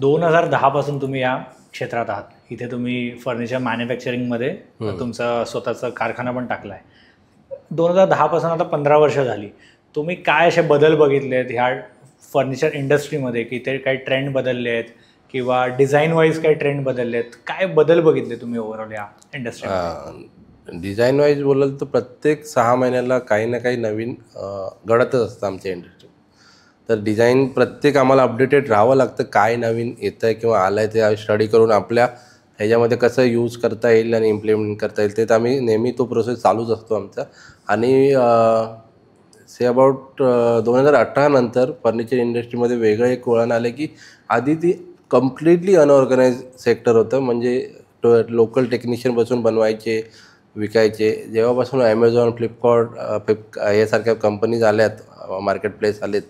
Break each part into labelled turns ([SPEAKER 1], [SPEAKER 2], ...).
[SPEAKER 1] 2010 पासून तुम्ही या क्षेत्रात आहात. इथे तुम्ही फर्निचर मॅन्युफॅक्चरिंगमध्ये तुमचा स्वतःचा कारखाना पण टाकला आहे. 2010 पासून आता 15 वर्ष झाली. तुम्ही काय असे बदल बघितले आहेत ह्या फर्निचर इंडस्ट्रीमध्ये, की ते काही ट्रेंड बदलले आहेत किंवा डिझाईन वाईज काही ट्रेंड बदलले आहेत? काय बदल बघितले तुम्ही ओव्हरऑल या इंडस्ट्रीमध्ये?
[SPEAKER 2] डिझाईन वाईज बोलाल तर प्रत्येक 6 महिन्याला काही ना काही नवीन घडतच असतं आमच्या इंडस्ट्रीत. तर डिझाईन प्रत्येक आम्हाला अपडेटेड राहावं लागतं. काय नवीन येतं आहे किंवा आलं आहे ते स्टडी करून आपल्या ह्याच्यामध्ये कसं यूज करता येईल आणि इम्प्लिमेंट करता येईल ते तर आम्ही नेहमी तो प्रोसेस चालूच असतो आमचा. आणि से अबाउट 2018 नंतर फर्निचर इंडस्ट्रीमध्ये वेगळं एक वळण आलं की आधी ती कम्प्लिटली अनऑर्गनाइज सेक्टर होतं. म्हणजे लोकल टेक्निशियन बसून बनवायचे, विकायचे. जेव्हापासून ॲमेझॉन, फ्लिपकार्ट यासारख्या कंपनीज आल्यात, मार्केट प्लेस आलेत,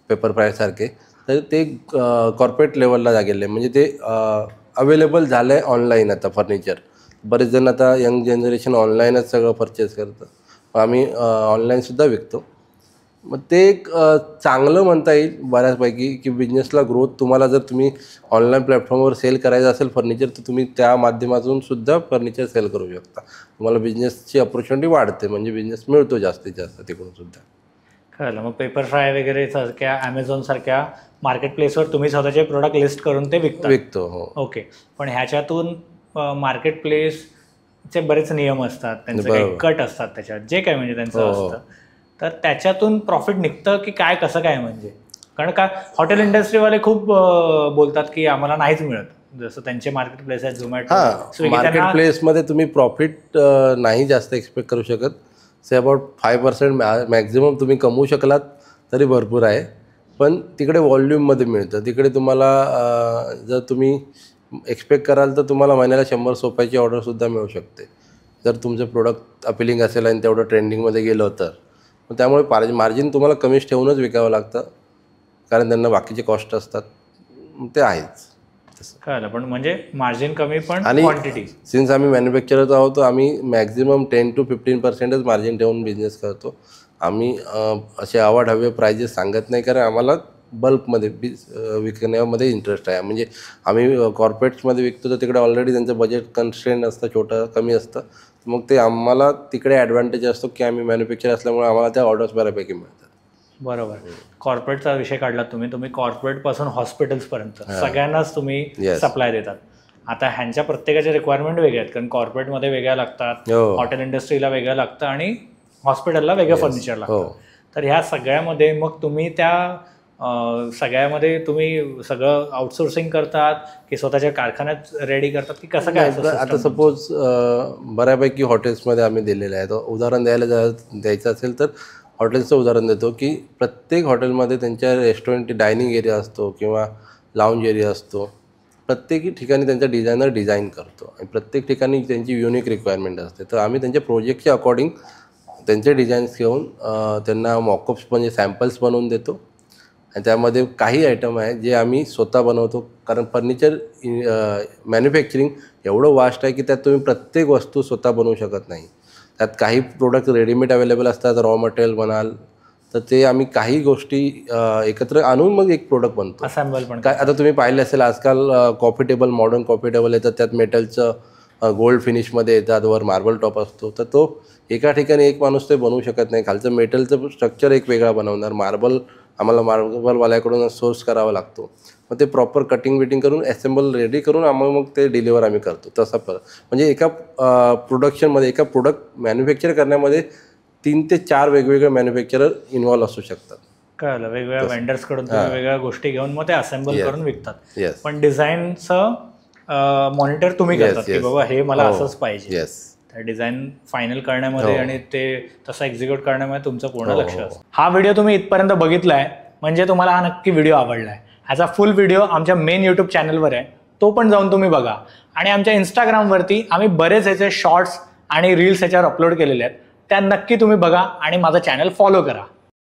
[SPEAKER 2] पेपरफ्रायसारखे, तर ते कॉर्पोरेट लेवलला गेले. म्हणजे ते अवेलेबल झालं आहे ऑनलाईन आता फर्निचर. बरेच जण आता यंग जनरेशन ऑनलाईनच सगळं परचेस करतं. आम्ही ऑनलाईनसुद्धा विकतो. मग ते एक चांगलं म्हणता येईल बऱ्याचपैकी की बिझनेसला ग्रोथ. तुम्हाला जर तुम्ही ऑनलाईन प्लॅटफॉर्मवर सेल करायचं असेल फर्निचर तर तुम्ही त्या माध्यमातून सुद्धा फर्निचर सेल करू शकता. तुम्हाला बिझनेसची ऑपॉर्च्युनिटी वाढते, म्हणजे बिझनेस मिळतो जास्तीत जास्त तिकडून सुद्धा.
[SPEAKER 1] कळलं. मग पेपरफ्राय वगैरे सारख्या ॲमेझॉनसारख्या मार्केट प्लेसवर तुम्ही स्वतःचे प्रोडक्ट लिस्ट करून ते विकतो?
[SPEAKER 2] हो.
[SPEAKER 1] ओके. पण ह्याच्यातून मार्केट प्लेसचे बरेच नियम असतात, त्यांचे काही कट असतात त्याच्यात, जे काय म्हणजे त्यांचं असतं. तर त्याच्यातून प्रॉफिट निघतं की काय, कसं काय? म्हणजे कारण का हॉटेल इंडस्ट्रीवाले खूप बोलतात की आम्हाला नाहीच मिळत, जसं त्यांचे मार्केट प्लेस आहेत झोमॅटो, स्विगी.
[SPEAKER 2] मार्केट प्लेसमध्ये तुम्ही प्रॉफिट नाही जास्त एक्सपेक्ट करू शकत. से अबाउट 5% मॅक्झिमम तुम्ही कमवू शकलात तरी भरपूर आहे. पण तिकडे व्हॉल्यूममध्ये मिळतं. तिकडे तुम्हाला जर तुम्ही एक्सपेक्ट कराल तर तुम्हाला महिन्याला 100 सोफ्याची ऑर्डरसुद्धा मिळू शकते जर तुमचं प्रोडक्ट अपिलिंग असेल आणि तेवढं ट्रेंडिंगमध्ये गेलं तर. त्यामुळे मार्जिन तुम्हाला कमीच ठेवूनच विकावं लागतं, कारण त्यांना बाकीचे कॉस्ट असतात. ते आहेच तसं.
[SPEAKER 1] कळलं. पण म्हणजे मार्जिन कमी पण
[SPEAKER 2] आणि
[SPEAKER 1] क्वांटिटी.
[SPEAKER 2] सिन्स आम्ही मॅन्युफॅक्चरर आहोत तर आम्ही मॅक्झिमम 10 to 15% मार्जिन ठेवून बिझनेस करतो. आम्ही असे आवाढव्य प्राइजेस सांगत नाही, कारण आम्हाला बल्कमध्ये विकण्यामध्ये इंटरेस्ट आहे. म्हणजे आम्ही कॉर्पोरेट्समध्ये विकतो तर तिकडे ऑलरेडी त्यांचं बजेट कन्स्ट्रेंट असतं, छोटं कमी असतं. मग ते आम्हाला तिकडे ॲडव्हान्टेज असतो की आम्ही मॅन्युफॅक्चर असल्यामुळे आम्हाला त्या ऑर्डर्स बऱ्यापैकी मिळतात.
[SPEAKER 1] बरोबर. कॉर्पोरेटचा विषय काढला तुम्ही कॉर्पोरेटपासून हॉस्पिटल्सपर्यंत सगळ्यांनाच तुम्ही सप्लाय देतात. आता ह्यांच्या प्रत्येकाच्या रिक्वायरमेंट वेगळ्या आहेत, कारण कॉर्पोरेटमध्ये वेगळ्या लागतात, हॉटेल इंडस्ट्रीला वेगळं लागतं आणि हॉस्पिटलला वेगळं फर्निचर लागतं. तर ह्या सगळ्यामध्ये मग तुम्ही त्या सगळ्यामध्ये तुम्ही सगळं आउटसोर्सिंग करतात की स्वतःच्या कारखान्यात रेडी करतात की कसं काय?
[SPEAKER 2] आता सपोज बऱ्यापैकी हॉटेल्समध्ये आम्ही दिलेलं आहे. तर उदाहरण द्यायचं असेल तर हॉटेल्सचं उदाहरण देतो की प्रत्येक हॉटेलमध्ये त्यांच्या रेस्टॉरंट डायनिंग एरिया असतो किंवा लाऊंज एरिया असतो. प्रत्येक ठिकाणी त्यांचा डिझायनर डिझाईन करतो आणि प्रत्येक ठिकाणी त्यांची युनिक रिक्वायरमेंट असते. तर आम्ही त्यांच्या प्रोजेक्टच्या अकॉर्डिंग त्यांचे डिझाईन्स घेऊन त्यांना मॉकअप्स म्हणजे सॅम्पल्स बनवून देतो. आणि त्यामध्ये काही आयटम आहे जे आम्ही स्वतः बनवतो, कारण फर्निचर मॅन्युफॅक्चरिंग एवढं वास्ट आहे की त्यात तुम्ही प्रत्येक वस्तू स्वतः बनवू शकत नाही. त्यात काही प्रोडक्ट रेडीमेड अवेलेबल असतात, रॉ मटेरियल म्हणाल तर ते आम्ही काही गोष्टी एकत्र आणून मग एक प्रोडक्ट बनतो,
[SPEAKER 1] असेंबल पण.
[SPEAKER 2] काय आता तुम्ही पाहिलं असेल आजकाल coffee table, modern coffee table येतात, त्यात मेटलचं गोल्ड फिनिशमध्ये येतात, वर मार्बल टॉप असतो. तर तो एका ठिकाणी एक माणूस ते बनवू शकत नाही. खालचं मेटलचं स्ट्रक्चर एक वेगळा बनवणार, आम्हाला मार्बलवाल्याकडून सोर्स करावा लागतो. मग ते प्रॉपर कटिंग बिटिंग करून असेंबल रेडी करून मग ते डिलिव्हर आम्ही करतो. तसा म्हणजे एका प्रोडक्शनमध्ये, एका प्रोडक्ट मॅन्युफॅक्चर करण्यामध्ये 3 ते 4 वेगवेगळे मॅन्युफॅक्चरर इन्व्हॉल्व असू शकतात.
[SPEAKER 1] कळलं. वेगवेगळ्या वेंडर्सकडून तुम्ही वेगवेगळ्या गोष्टी घेऊन मग ते असेंबल करून विकतात. पण डिझाईनचं मॉनिटर तुम्ही करतात की बाबा हे मला असंच पाहिजे. त्या डिझाईन फायनल करण्यामध्ये आणि ते तसं एक्झिक्यूट करण्यामध्ये तुमचं पूर्ण लक्ष असतं. हा व्हिडिओ तुम्ही इथपर्यंत बघितलाय म्हणजे तुम्हाला हा नक्की व्हिडिओ आवडलाय. ह्याचा फुल व्हिडिओ आमच्या मेन यूट्यूब चॅनलवर आहे, तो पण जाऊन तुम्ही बघा. आणि आमच्या इंस्टाग्रामवरती आम्ही बरेच ह्याचे शॉर्ट्स आणि रील्स ह्याच्यावर अपलोड केलेले आहेत, त्या नक्की तुम्ही बघा आणि माझं चॅनल फॉलो करा.